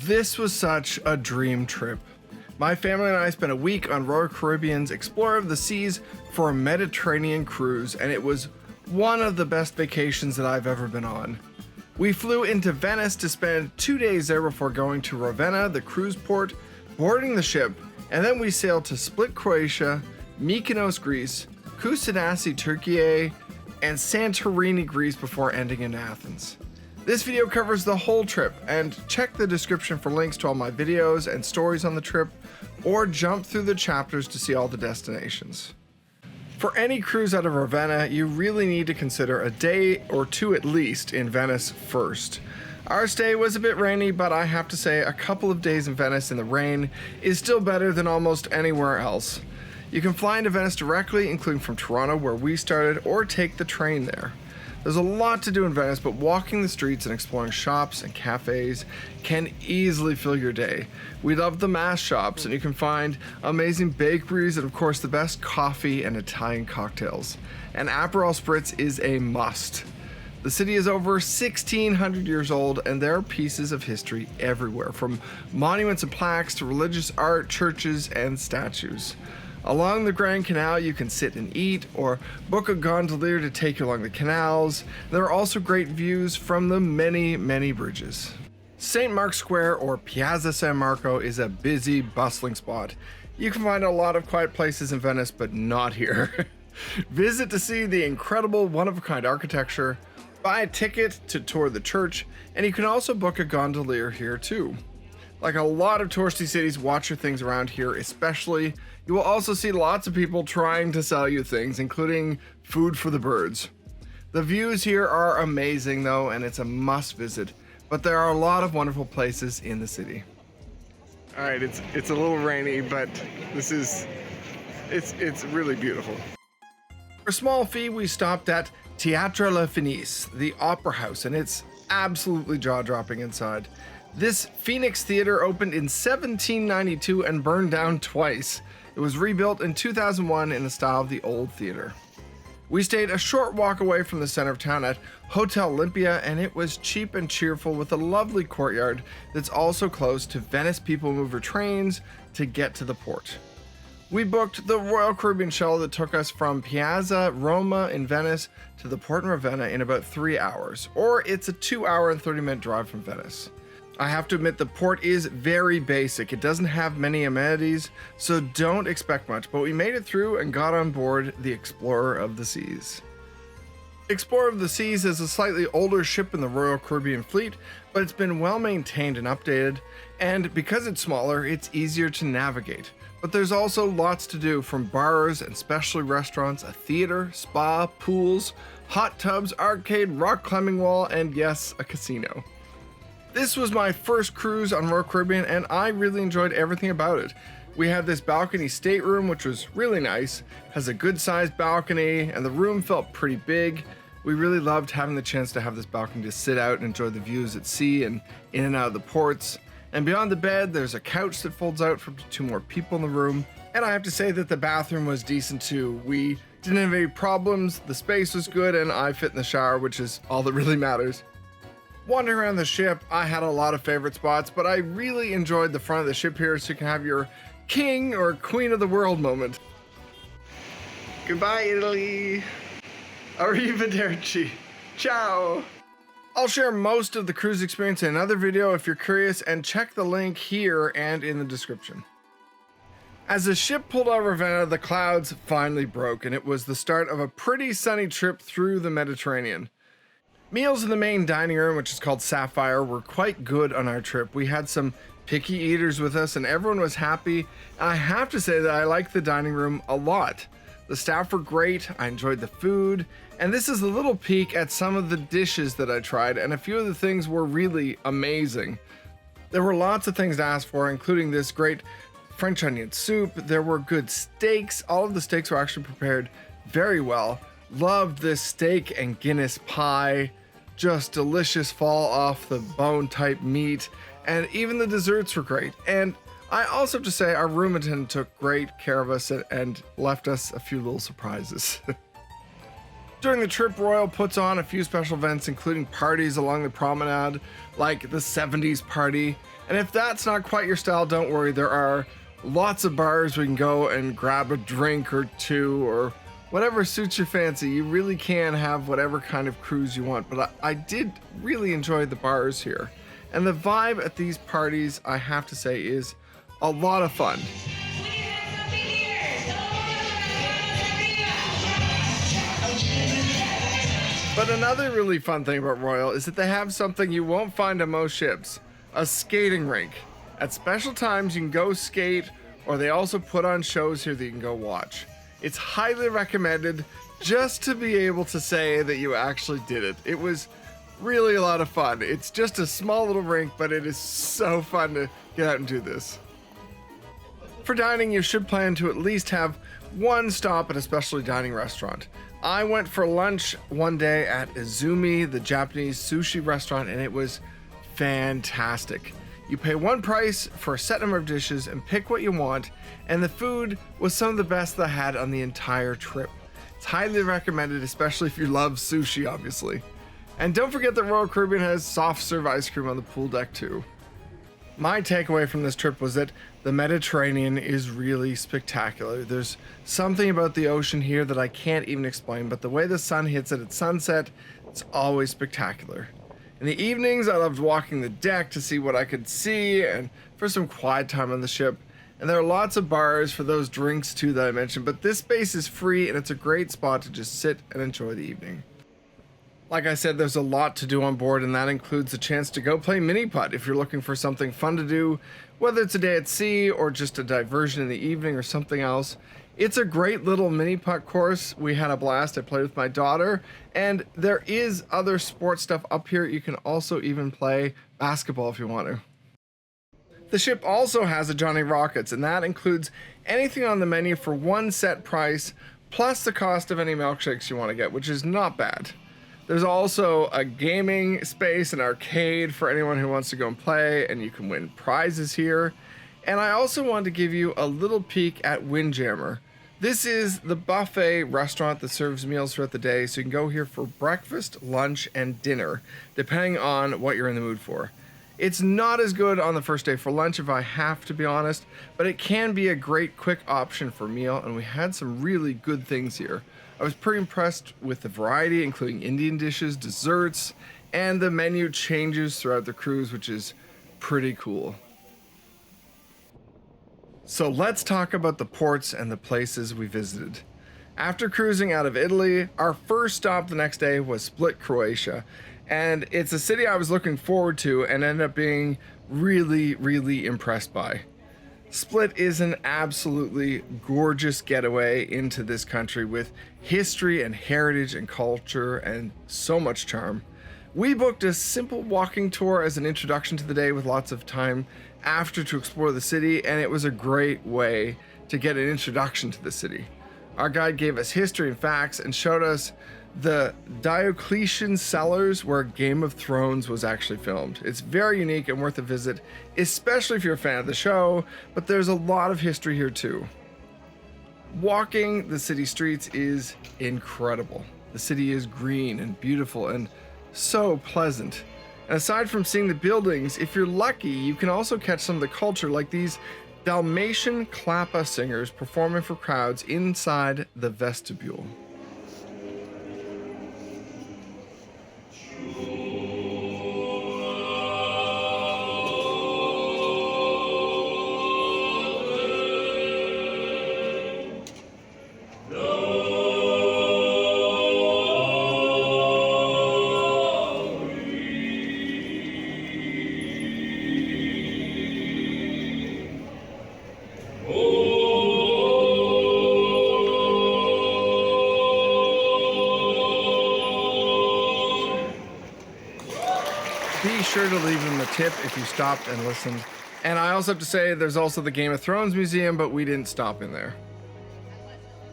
This was such a dream trip. My family and I spent a week on Royal Caribbean's Explorer of the Seas for a Mediterranean cruise, and it was one of the best vacations that I've ever been on. We flew into Venice to spend 2 days there before going to Ravenna, the cruise port, boarding the ship, and then we sailed to Split, Croatia, Mykonos, Greece, Kusadasi, Turkey, and Santorini, Greece before ending in Athens. This video covers the whole trip, and check the description for links to all my videos and stories on the trip, or jump through the chapters to see all the destinations. For any cruise out of Ravenna, you really need to consider a day or two at least in Venice first. Our stay was a bit rainy, but I have to say a couple of days in Venice in the rain is still better than almost anywhere else. You can fly into Venice directly, including from Toronto where we started, or take the train there. There's a lot to do in Venice, but walking the streets and exploring shops and cafes can easily fill your day. We love the mass shops, and you can find amazing bakeries and of course the best coffee and Italian cocktails. And Aperol Spritz is a must. The city is over 1,600 years old, and there are pieces of history everywhere, from monuments and plaques to religious art, churches, and statues. Along the Grand Canal, you can sit and eat, or book a gondolier to take you along the canals. There are also great views from the many, many bridges. St. Mark's Square, or Piazza San Marco, is a busy, bustling spot. You can find a lot of quiet places in Venice, but not here. Visit to see the incredible, one-of-a-kind architecture, buy a ticket to tour the church, and you can also book a gondolier here too. Like a lot of touristy cities, watch your things around here especially. You will also see lots of people trying to sell you things, including food for the birds. The views here are amazing though, and it's a must visit, but there are a lot of wonderful places in the city. Alright, it's a little rainy, but it's really beautiful. For a small fee, we stopped at Théâtre La Fenice, the opera house, and it's absolutely jaw-dropping inside. This Phoenix Theater opened in 1792 and burned down twice. It was rebuilt in 2001 in the style of the old theater. We stayed a short walk away from the center of town at Hotel Olympia, and it was cheap and cheerful with a lovely courtyard that's also close to Venice People Mover trains to get to the port. We booked the Royal Caribbean shuttle that took us from Piazza Roma in Venice to the port in Ravenna in about 3 hours, or it's a 2-hour and 30-minute drive from Venice. I have to admit the port is very basic. It doesn't have many amenities, so don't expect much, but we made it through and got on board the Explorer of the Seas. Explorer of the Seas is a slightly older ship in the Royal Caribbean fleet, but it's been well maintained and updated, and because it's smaller, it's easier to navigate. But there's also lots to do, from bars and specialty restaurants, a theater, spa, pools, hot tubs, arcade, rock climbing wall, and yes, a casino. This was my first cruise on Royal Caribbean, and I really enjoyed everything about it. We had this balcony stateroom, which was really nice, has a good sized balcony, and the room felt pretty big. We really loved having the chance to have this balcony to sit out and enjoy the views at sea and in and out of the ports. And beyond the bed, there's a couch that folds out for 2 more people in the room. And I have to say that the bathroom was decent too. We didn't have any problems, the space was good, and I fit in the shower, which is all that really matters. Wandering around the ship, I had a lot of favorite spots, but I really enjoyed the front of the ship here so you can have your king or queen of the world moment. Goodbye, Italy. Arrivederci. Ciao. I'll share most of the cruise experience in another video if you're curious, and check the link here and in the description. As the ship pulled out of Ravenna, the clouds finally broke, and it was the start of a pretty sunny trip through the Mediterranean. Meals in the main dining room, which is called Sapphire, were quite good on our trip. We had some picky eaters with us, and everyone was happy. And I have to say that I liked the dining room a lot. The staff were great, I enjoyed the food, and this is a little peek at some of the dishes that I tried, and a few of the things were really amazing. There were lots of things to ask for, including this great French onion soup. There were good steaks. All of the steaks were actually prepared very well. Loved this steak and Guinness pie, just delicious fall off the bone type meat, and even the desserts were great. And I also have to say our room attendant took great care of us and left us a few little surprises. During the trip, Royal puts on a few special events, including parties along the promenade, like the 70s party. And if that's not quite your style, don't worry, there are lots of bars we can go and grab a drink or two or whatever suits your fancy. You really can have whatever kind of cruise you want, but I did really enjoy the bars here. And the vibe at these parties, I have to say, is a lot of fun. But another really fun thing about Royal is that they have something you won't find on most ships, a skating rink. At special times you can go skate, or they also put on shows here that you can go watch. It's highly recommended just to be able to say that you actually did it. It was really a lot of fun. It's just a small little rink, but it is so fun to get out and do this. For dining, you should plan to at least have one stop at a specialty dining restaurant. I went for lunch one day at Izumi, the Japanese sushi restaurant, and it was fantastic. You pay one price for a set number of dishes and pick what you want, and the food was some of the best that I had on the entire trip. It's highly recommended, especially if you love sushi, obviously. And don't forget that Royal Caribbean has soft serve ice cream on the pool deck too. My takeaway from this trip was that the Mediterranean is really spectacular. There's something about the ocean here that I can't even explain, but the way the sun hits it at sunset, it's always spectacular. In the evenings, I loved walking the deck to see what I could see and for some quiet time on the ship. And there are lots of bars for those drinks too that I mentioned, but this space is free and it's a great spot to just sit and enjoy the evening. Like I said, there's a lot to do on board, and that includes a chance to go play mini putt if you're looking for something fun to do, whether it's a day at sea or just a diversion in the evening or something else. It's a great little mini putt course. We had a blast. I played with my daughter, and there is other sports stuff up here. You can also even play basketball if you want to. The ship also has a Johnny Rockets, and that includes anything on the menu for one set price, plus the cost of any milkshakes you want to get, which is not bad. There's also a gaming space, an arcade for anyone who wants to go and play, and you can win prizes here. And I also wanted to give you a little peek at Windjammer. This is the buffet restaurant that serves meals throughout the day, so you can go here for breakfast, lunch, and dinner, depending on what you're in the mood for. It's not as good on the first day for lunch, if I have to be honest, but it can be a great quick option for a meal, and we had some really good things here. I was pretty impressed with the variety, including Indian dishes, desserts, and the menu changes throughout the cruise, which is pretty cool. So let's talk about the ports and the places we visited. After cruising out of Italy, our first stop the next day was Split, Croatia. And it's a city I was looking forward to and ended up being really impressed by. Split is an absolutely gorgeous getaway into this country with history and heritage and culture and so much charm. We booked a simple walking tour as an introduction to the day with lots of time after to explore the city, and it was a great way to get an introduction to the city. Our guide gave us history and facts and showed us the Diocletian cellars where Game of Thrones was actually filmed. It's very unique and worth a visit, especially if you're a fan of the show, but there's a lot of history here too. Walking the city streets is incredible. The city is green and beautiful and so pleasant. And aside from seeing the buildings, if you're lucky, you can also catch some of the culture, like these Dalmatian clappa singers performing for crowds inside the vestibule. Be sure to leave them a tip if you stopped and listened. And I also have to say there's also the Game of Thrones Museum, but we didn't stop in there.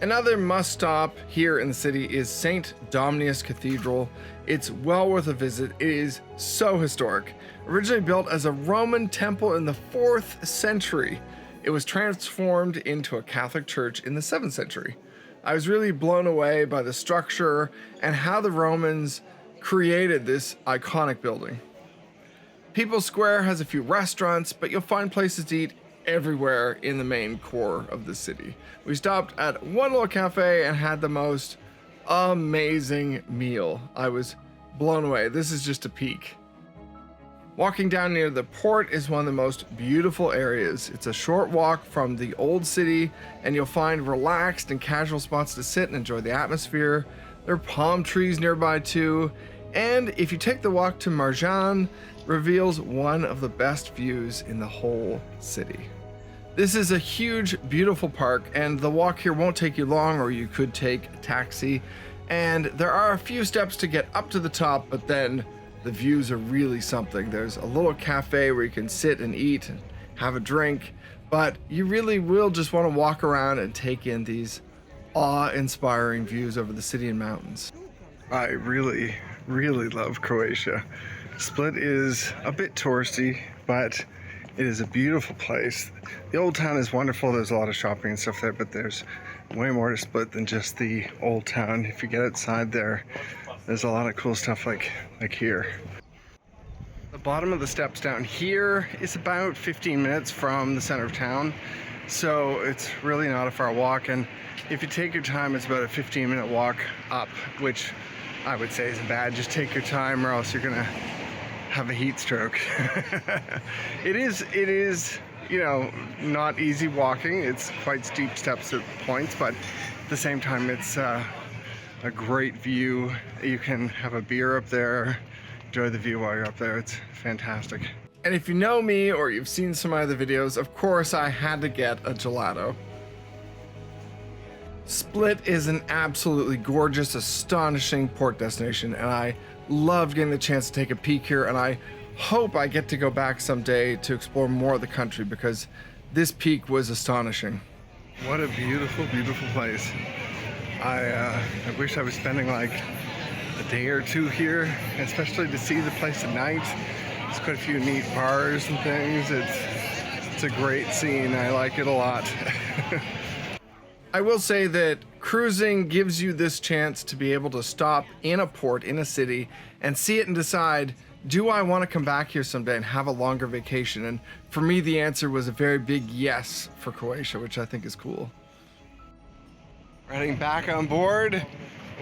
Another must-stop here in the city is St. Domnius Cathedral. It's well worth a visit. It is so historic. Originally built as a Roman temple in the 4th century, it was transformed into a Catholic church in the 7th century. I was really blown away by the structure and how the Romans created this iconic building. People's Square has a few restaurants, but you'll find places to eat everywhere in the main core of the city. We stopped at one little cafe and had the most amazing meal. I was blown away. This is just a peek. Walking down near the port is one of the most beautiful areas. It's a short walk from the old city, and you'll find relaxed and casual spots to sit and enjoy the atmosphere. There are palm trees nearby too, and if you take the walk to Marjan, reveals one of the best views in the whole city. This is a huge, beautiful park, and the walk here won't take you long, or you could take a taxi. And there are a few steps to get up to the top, but then the views are really something. There's a little cafe where you can sit and eat and have a drink, but you really will just want to walk around and take in these awe-inspiring views over the city and mountains. I really love Croatia. Split is a bit touristy, but it is a beautiful place. The old town is wonderful. There's a lot of shopping and stuff there, but there's way more to Split than just the old town. If you get outside there, there's a lot of cool stuff like here. The bottom of the steps down here is about 15 minutes from the center of town, so it's really not a far walk. And if you take your time, it's about a 15-minute walk up, which I would say isn't bad. Just take your time, or else you're gonna have a heat stroke. It is, you know, not easy walking. It's quite steep steps at points, but at the same time, it's a great view. You can have a beer up there, enjoy the view while you're up there. It's fantastic. And if you know me or you've seen some of the videos, of course I had to get a gelato. Split is an absolutely gorgeous, astonishing port destination, and I loved getting the chance to take a peek here, and I hope I get to go back someday to explore more of the country, because this peak was astonishing. What a beautiful, beautiful place. I wish I was spending like a day or two here, especially to see the place at night. There's quite a few neat bars and things. It's a great scene. I like it a lot. I will say that cruising gives you this chance to be able to stop in a port, in a city, and see it and decide, do I want to come back here someday and have a longer vacation? And for me, the answer was a very big yes for Croatia, which I think is cool. Heading back on board,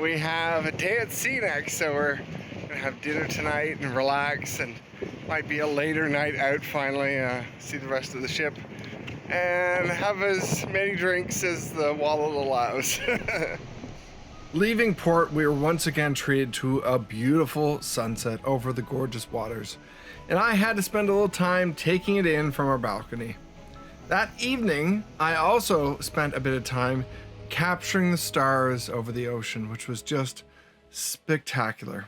we have a day at sea next, so we're gonna have dinner tonight and relax, and might be a later night out finally, see the rest of the ship and have as many drinks as the wallet allows. Leaving port, we were once again treated to a beautiful sunset over the gorgeous waters, and I had to spend a little time taking it in from our balcony. That evening, I also spent a bit of time capturing the stars over the ocean, which was just spectacular.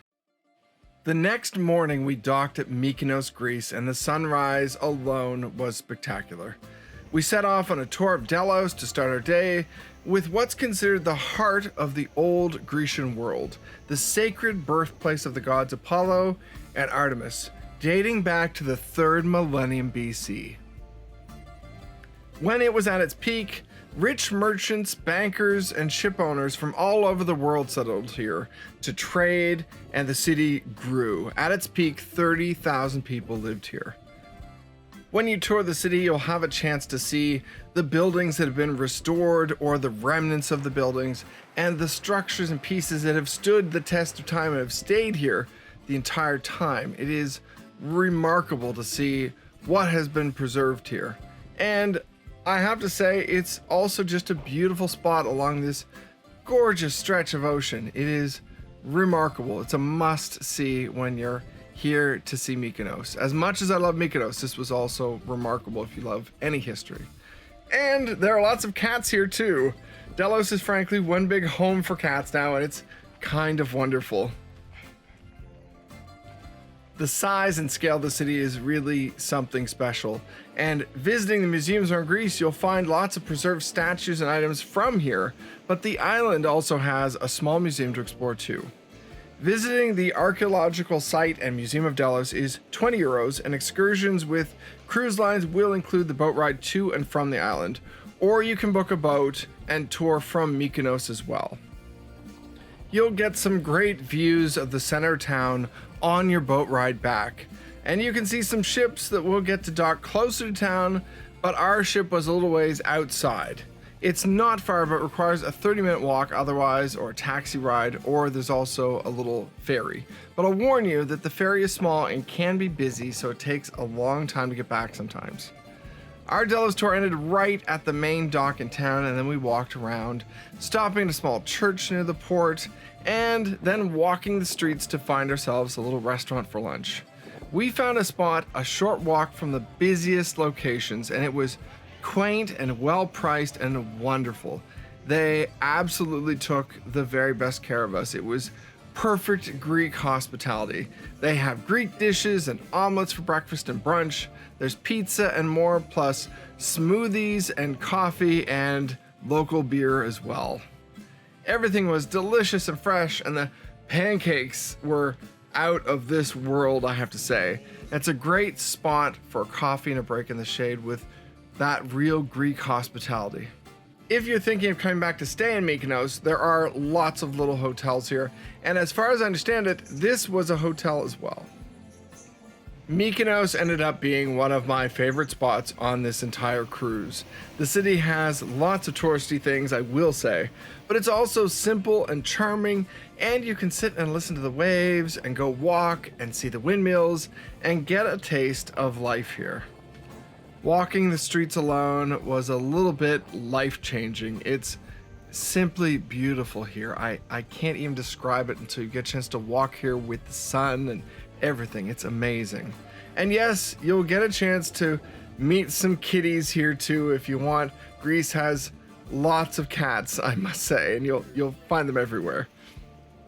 The next morning, we docked at Mykonos, Greece, and the sunrise alone was spectacular. We set off on a tour of Delos to start our day with what's considered the heart of the old Grecian world, the sacred birthplace of the gods Apollo and Artemis, dating back to the 3rd millennium BC. When it was at its peak, rich merchants, bankers, and ship owners from all over the world settled here to trade, and the city grew. At its peak, 30,000 people lived here. When you tour the city, you'll have a chance to see the buildings that have been restored, or the remnants of the buildings, and the structures and pieces that have stood the test of time and have stayed here the entire time. It is remarkable to see what has been preserved here. And I have to say, it's also just a beautiful spot along this gorgeous stretch of ocean. It is remarkable. It's a must-see when you're here to see Mykonos. As much as I love Mykonos, this was also remarkable if you love any history. And there are lots of cats here too. Delos is frankly one big home for cats now, and it's kind of wonderful. The size and scale of the city is really something special, and visiting the museums around Greece, you'll find lots of preserved statues and items from here, but the island also has a small museum to explore too. Visiting the archaeological site and Museum of Delos is 20 euros, and excursions with cruise lines will include the boat ride to and from the island, or you can book a boat and tour from Mykonos as well. You'll get some great views of the center town on your boat ride back. And you can see some ships that will get to dock closer to town, but our ship was a little ways outside. It's not far, but requires a 30-minute walk otherwise, or a taxi ride, or there's also a little ferry. But I'll warn you that the ferry is small and can be busy, so it takes a long time to get back sometimes. Our Delos tour ended right at the main dock in town, and then we walked around, stopping at a small church near the port, and then walking the streets to find ourselves a little restaurant for lunch. We found a spot a short walk from the busiest locations, and it was quaint and well priced and wonderful. They absolutely took the very best care of us. It was perfect Greek hospitality. They have Greek dishes and omelets for breakfast and brunch. There's pizza and more, plus smoothies and coffee and local beer as well. Everything was delicious and fresh, and the pancakes were out of this world, I have to say. It's a great spot for coffee and a break in the shade with that real Greek hospitality. If you're thinking of coming back to stay in Mykonos, there are lots of little hotels here, and as far as I understand it, this was a hotel as well. Mykonos ended up being one of my favorite spots on this entire cruise. The city has lots of touristy things, I will say, but it's also simple and charming, and you can sit and listen to the waves and go walk and see the windmills and get a taste of life here. Walking the streets alone was a little bit life-changing. It's simply beautiful here. I can't even describe it until you get a chance to walk here with the sun and everything. It's amazing. And yes, you'll get a chance to meet some kitties here too if you want. Greece has lots of cats, I must say, and you'll find them everywhere.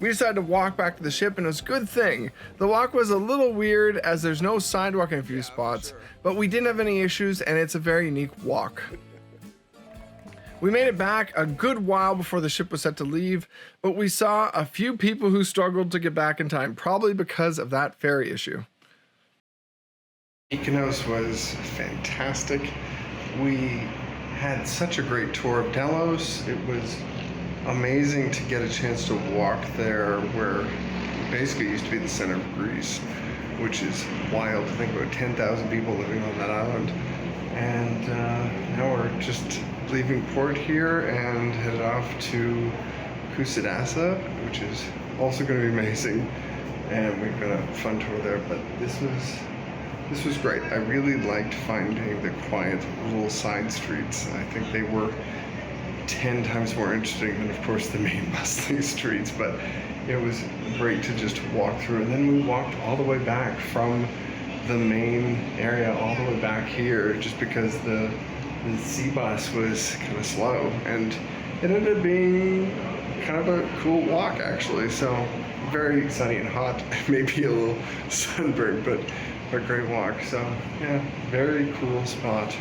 We decided to walk back to the ship, and it was a good thing. The walk was a little weird as there's no sidewalk in a few spots, but we didn't have any issues, and it's a very unique walk. We made it back a good while before the ship was set to leave, but we saw a few people who struggled to get back in time, probably because of that ferry issue. Mykonos was fantastic. We had such a great tour of Delos. It was amazing to get a chance to walk there, where it basically used to be the center of Greece, which is wild to think about 10,000 people living on that island. And now we're just leaving port here and headed off to Kusadasi, which is also going to be amazing. And we've got a fun tour there, but this was great. I really liked finding the quiet little side streets. I think they were 10 times more interesting than, of course, the main bustling streets, but it was great to just walk through. And then we walked all the way back from the main area all the way back here, just because the sea bus was kind of slow, and it ended up being kind of a cool walk, actually. So very sunny and hot, maybe a little sunburned, but a great walk. So yeah, very cool spot.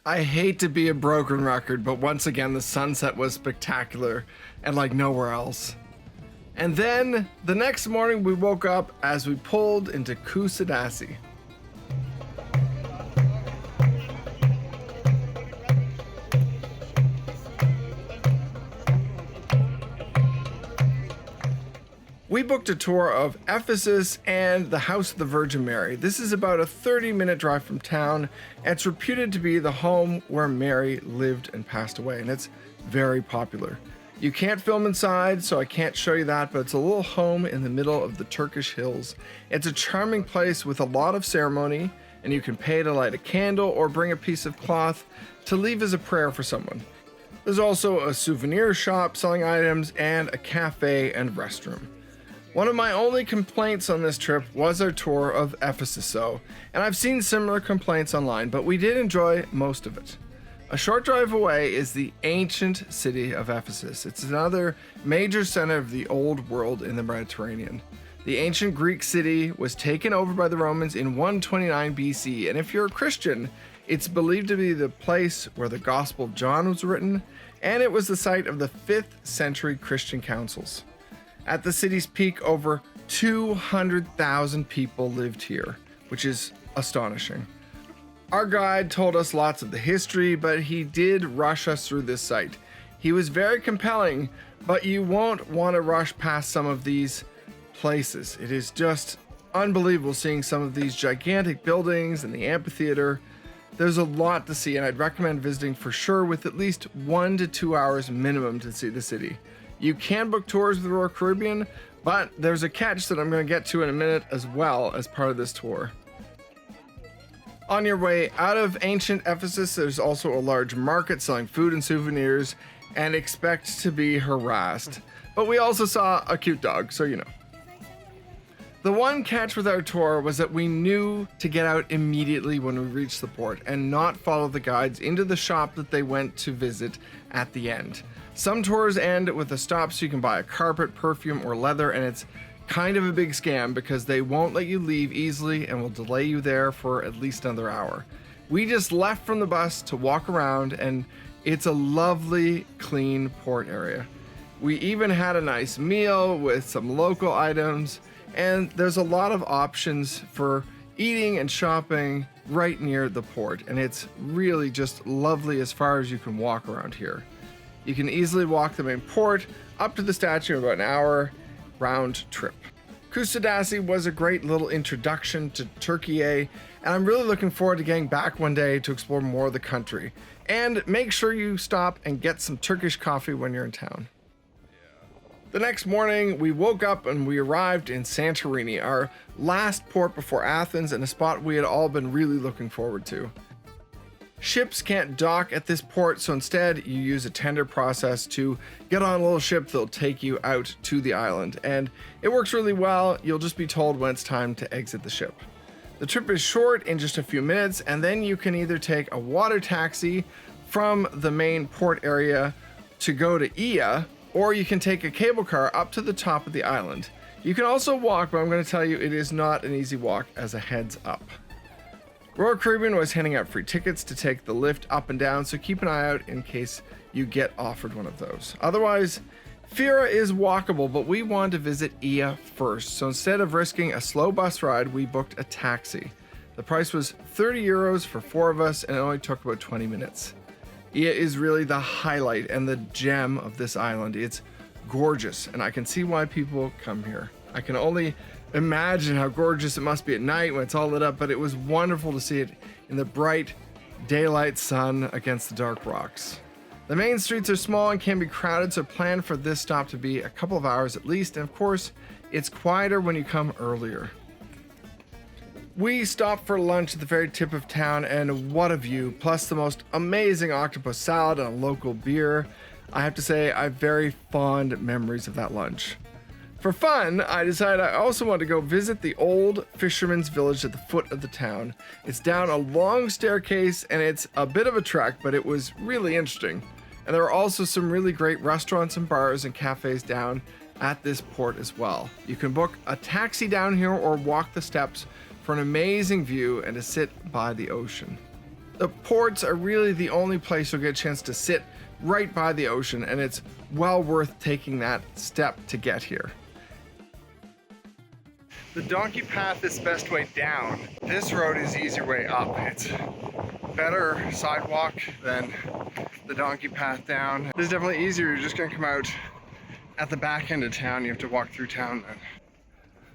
I hate to be a broken record, but once again, the sunset was spectacular and like nowhere else. And then the next morning we woke up as we pulled into Kusadasi. We booked a tour of Ephesus and the House of the Virgin Mary. This is about a 30-minute drive from town, and it's reputed to be the home where Mary lived and passed away, and it's very popular. You can't film inside, so I can't show you that, but it's a little home in the middle of the Turkish hills. It's a charming place with a lot of ceremony, and you can pay to light a candle or bring a piece of cloth to leave as a prayer for someone. There's also a souvenir shop selling items and a cafe and restroom. One of my only complaints on this trip was our tour of Ephesus, though, and I've seen similar complaints online, but we did enjoy most of it. A short drive away is the ancient city of Ephesus. It's another major center of the old world in the Mediterranean. The ancient Greek city was taken over by the Romans in 129 BC, and if you're a Christian, it's believed to be the place where the Gospel of John was written, and it was the site of the 5th century Christian councils. At the city's peak, over 200,000 people lived here, which is astonishing. Our guide told us lots of the history, but he did rush us through this site. He was very compelling, but you won't want to rush past some of these places. It is just unbelievable seeing some of these gigantic buildings and the amphitheater. There's a lot to see, and I'd recommend visiting for sure with at least 1 to 2 hours minimum to see the city. You can book tours with the Royal Caribbean, but there's a catch that I'm going to get to in a minute as well as part of this tour. On your way out of ancient Ephesus, there's also a large market selling food and souvenirs, and expect to be harassed. But we also saw a cute dog, so you know. The one catch with our tour was that we knew to get out immediately when we reached the port and not follow the guides into the shop that they went to visit at the end. Some tours end with a stop so you can buy a carpet, perfume, or leather, and it's kind of a big scam because they won't let you leave easily and will delay you there for at least another hour. We just left from the bus to walk around, and it's a lovely, clean port area. We even had a nice meal with some local items, and there's a lot of options for eating and shopping right near the port, and it's really just lovely as far as you can walk around here. You can easily walk the main port up to the statue in about an hour round trip. Kusadasi was a great little introduction to Turkey, and I'm really looking forward to getting back one day to explore more of the country. And make sure you stop and get some Turkish coffee when you're in town. The next morning, we woke up and we arrived in Santorini, our last port before Athens, and a spot we had all been really looking forward to. Ships can't dock at this port, so instead you use a tender process to get on a little ship that'll take you out to the island, and it works really well. You'll just be told when it's time to exit the ship. The trip is short, in just a few minutes, and then you can either take a water taxi from the main port area to go to Ia, or you can take a cable car up to the top of the island. You can also walk, but I'm going to tell you it is not an easy walk as a heads up. Royal Caribbean was handing out free tickets to take the lift up and down, so keep an eye out in case you get offered one of those. Otherwise, Fira is walkable, but we wanted to visit Ia first, so instead of risking a slow bus ride, we booked a taxi. The price was 30 euros for 4 of us, and it only took about 20 minutes. Ia is really the highlight and the gem of this island. It's gorgeous, and I can see why people come here. I can only imagine how gorgeous it must be at night when it's all lit up, but it was wonderful to see it in the bright daylight sun against the dark rocks. The main streets are small and can be crowded, so plan for this stop to be a couple of hours at least, and of course, it's quieter when you come earlier. We stopped for lunch at the very tip of town, and what a view, plus the most amazing octopus salad and a local beer. I have to say, I have very fond memories of that lunch. For fun, I decided I also want to go visit the old fisherman's village at the foot of the town. It's down a long staircase, and it's a bit of a trek, but it was really interesting. And there are also some really great restaurants and bars and cafes down at this port as well. You can book a taxi down here or walk the steps for an amazing view and to sit by the ocean. The ports are really the only place you'll get a chance to sit right by the ocean, and it's well worth taking that step to get here. The donkey path is the best way down. This road is the easier way up. It's better sidewalk than the donkey path down. This is definitely easier. You're just gonna come out at the back end of town. You have to walk through town then.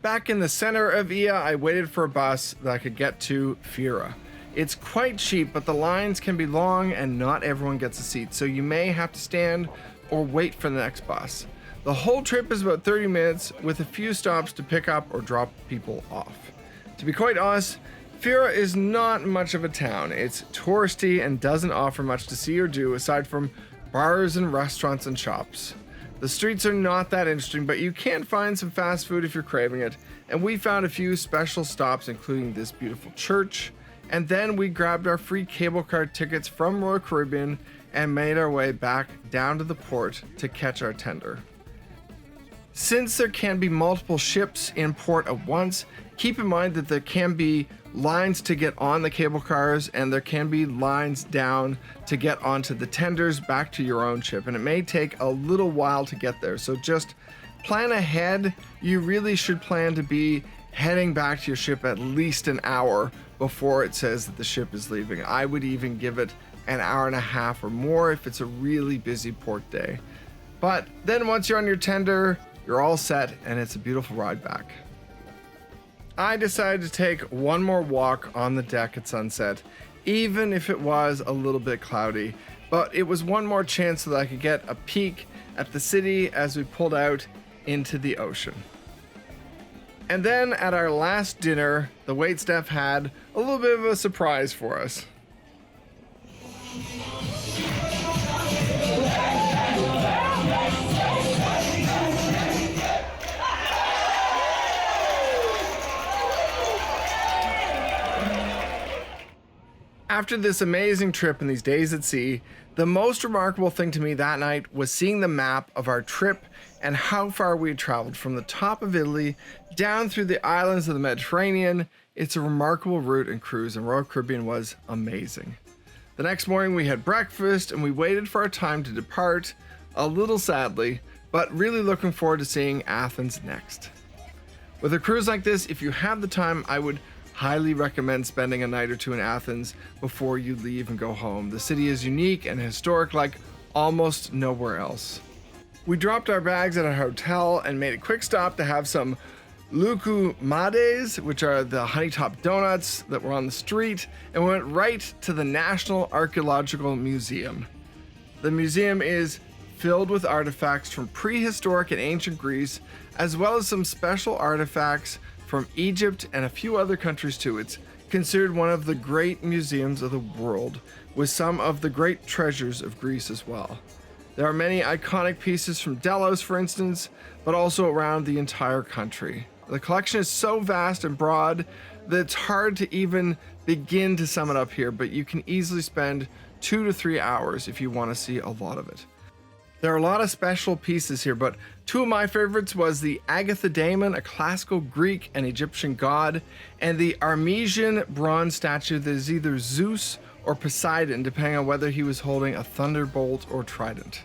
Back in the center of Ia, I waited for a bus that I could get to Fira. It's quite cheap, but the lines can be long and not everyone gets a seat, so you may have to stand or wait for the next bus. The whole trip is about 30 minutes with a few stops to pick up or drop people off. To be quite honest, Fira is not much of a town. It's touristy and doesn't offer much to see or do aside from bars and restaurants and shops. The streets are not that interesting, but you can find some fast food if you're craving it, and we found a few special stops including this beautiful church, and then we grabbed our free cable car tickets from Royal Caribbean and made our way back down to the port to catch our tender. Since there can be multiple ships in port at once, keep in mind that there can be lines to get on the cable cars and there can be lines down to get onto the tenders back to your own ship, and it may take a little while to get there, so just plan ahead. You really should plan to be heading back to your ship at least an hour before it says that the ship is leaving. I would even give it an hour and a half or more if it's a really busy port day. But then once you're on your tender, you're all set and it's a beautiful ride back. I decided to take one more walk on the deck at sunset, even if it was a little bit cloudy, but it was one more chance so that I could get a peek at the city as we pulled out into the ocean. And then at our last dinner, the waitstaff had a little bit of a surprise for us. After this amazing trip and these days at sea, the most remarkable thing to me that night was seeing the map of our trip and how far we had traveled from the top of Italy down through the islands of the Mediterranean. It's a remarkable route and cruise, and Royal Caribbean was amazing. The next morning we had breakfast and we waited for our time to depart, a little sadly, but really looking forward to seeing Athens next. With a cruise like this, if you have the time, I would highly recommend spending a night or two in Athens before you leave and go home. The city is unique and historic like almost nowhere else. We dropped our bags at a hotel and made a quick stop to have some loukoumades, which are the honey top donuts that were on the street, and we went right to the National Archaeological Museum. The museum is filled with artifacts from prehistoric and ancient Greece, as well as some special artifacts from Egypt and a few other countries too. It's considered one of the great museums of the world, with some of the great treasures of Greece as well. There are many iconic pieces from Delos, for instance, but also around the entire country. The collection is so vast and broad that it's hard to even begin to sum it up here, but you can easily spend 2 to 3 hours if you want to see a lot of it. There are a lot of special pieces here, but two of my favorites was the Agathodaimon, a classical Greek and Egyptian god, and the Armesian bronze statue that is either Zeus or Poseidon, depending on whether he was holding a thunderbolt or trident.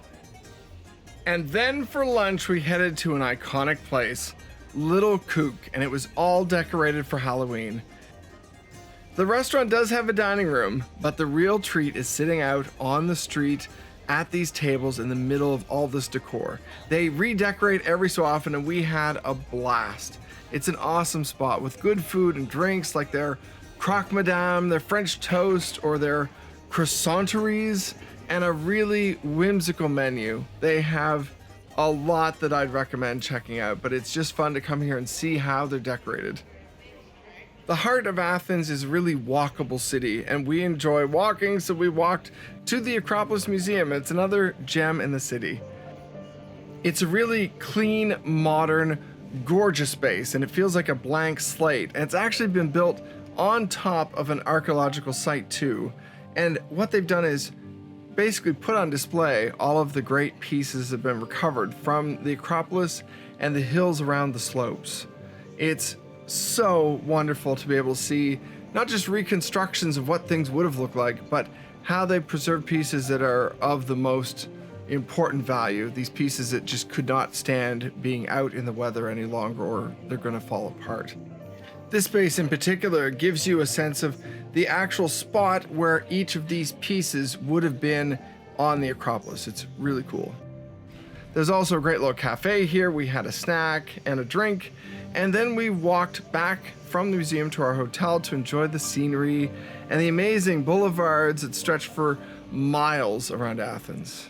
And then for lunch, we headed to an iconic place, Little Kook, and it was all decorated for Halloween. The restaurant does have a dining room, but the real treat is sitting out on the street at these tables in the middle of all this decor. They redecorate every so often, and we had a blast. It's an awesome spot with good food and drinks like their croque madame, their French toast, or their croissanteries, and a really whimsical menu. They have a lot that I'd recommend checking out, but it's just fun to come here and see how they're decorated. The heart of Athens is a really walkable city, and we enjoy walking, so we walked to the Acropolis Museum. It's another gem in the city. It's a really clean, modern, gorgeous space, and it feels like a blank slate. And it's actually been built on top of an archaeological site too. And what they've done is basically put on display all of the great pieces that have been recovered from the Acropolis and the hills around the slopes. It's so wonderful to be able to see not just reconstructions of what things would have looked like, but how they preserve pieces that are of the most important value. These pieces that just could not stand being out in the weather any longer, or they're going to fall apart. This space in particular gives you a sense of the actual spot where each of these pieces would have been on the Acropolis. It's really cool. There's also a great little cafe here. We had a snack and a drink, and then we walked back from the museum to our hotel to enjoy the scenery and the amazing boulevards that stretch for miles around Athens.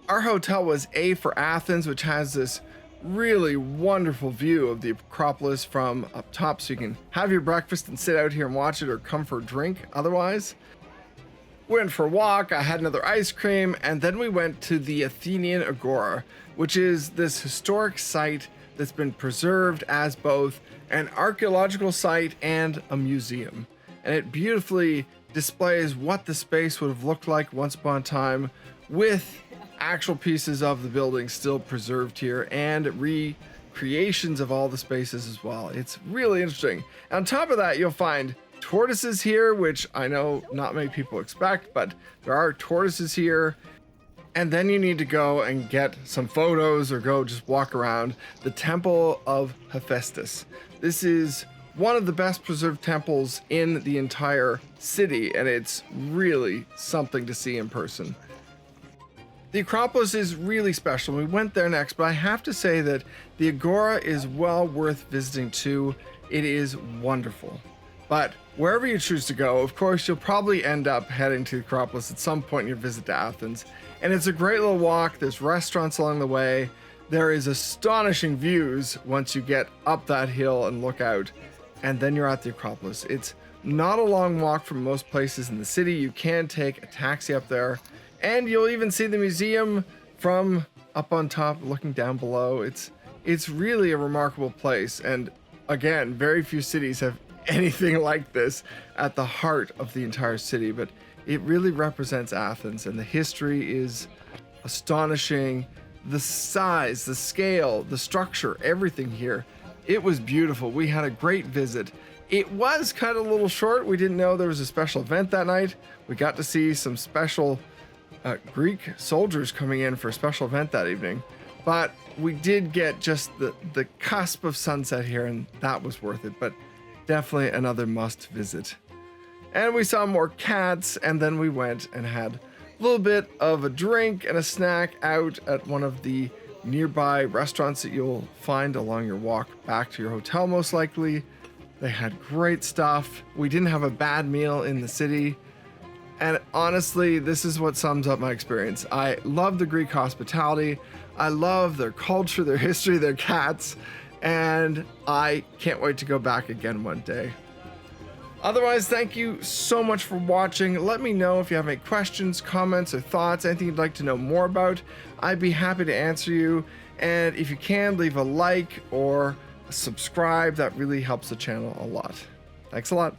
Our hotel was A for Athens, which has this really wonderful view of the Acropolis from up top, so you can have your breakfast and sit out here and watch it, or come for a drink otherwise. Went for a walk, I had another ice cream, and then we went to the Athenian Agora, which is this historic site that's been preserved as both an archaeological site and a museum. And it beautifully displays what the space would have looked like once upon a time, with actual pieces of the building still preserved here and recreations of all the spaces as well. It's really interesting. And on top of that, you'll find tortoises here, which I know not many people expect, but there are tortoises here. And then you need to go and get some photos or go just walk around the Temple of Hephaestus. This is one of the best preserved temples in the entire city, and it's really something to see in person. The Acropolis is really special. We went there next, but I have to say that the Agora is well worth visiting too. It is wonderful. But wherever you choose to go, of course, you'll probably end up heading to the Acropolis at some point in your visit to Athens. And it's a great little walk. There's restaurants along the way. There is astonishing views once you get up that hill and look out. And then you're at the Acropolis. It's not a long walk from most places in the city. You can take a taxi up there. And you'll even see the museum from up on top, looking down below. It's really a remarkable place. And again, very few cities have anything like this at the heart of the entire city. But it really represents Athens, and the history is astonishing. The size, the scale, the structure, everything here. It was beautiful. We had a great visit. It was kind of a little short. We didn't know there was a special event that night. We got to see some special Greek soldiers coming in for a special event that evening, but we did get just the cusp of sunset here, and that was worth it. But definitely another must visit. And we saw more cats, and then we went and had a little bit of a drink and a snack out at one of the nearby restaurants that you'll find along your walk back to your hotel, most likely. They had great stuff. We didn't have a bad meal in the city. And honestly, this is what sums up my experience. I love the Greek hospitality. I love their culture, their history, their cats. And I can't wait to go back again one day. Otherwise, thank you so much for watching. Let me know if you have any questions, comments, or thoughts, anything you'd like to know more about. I'd be happy to answer you. And if you can, leave a like or subscribe. That really helps the channel a lot. Thanks a lot.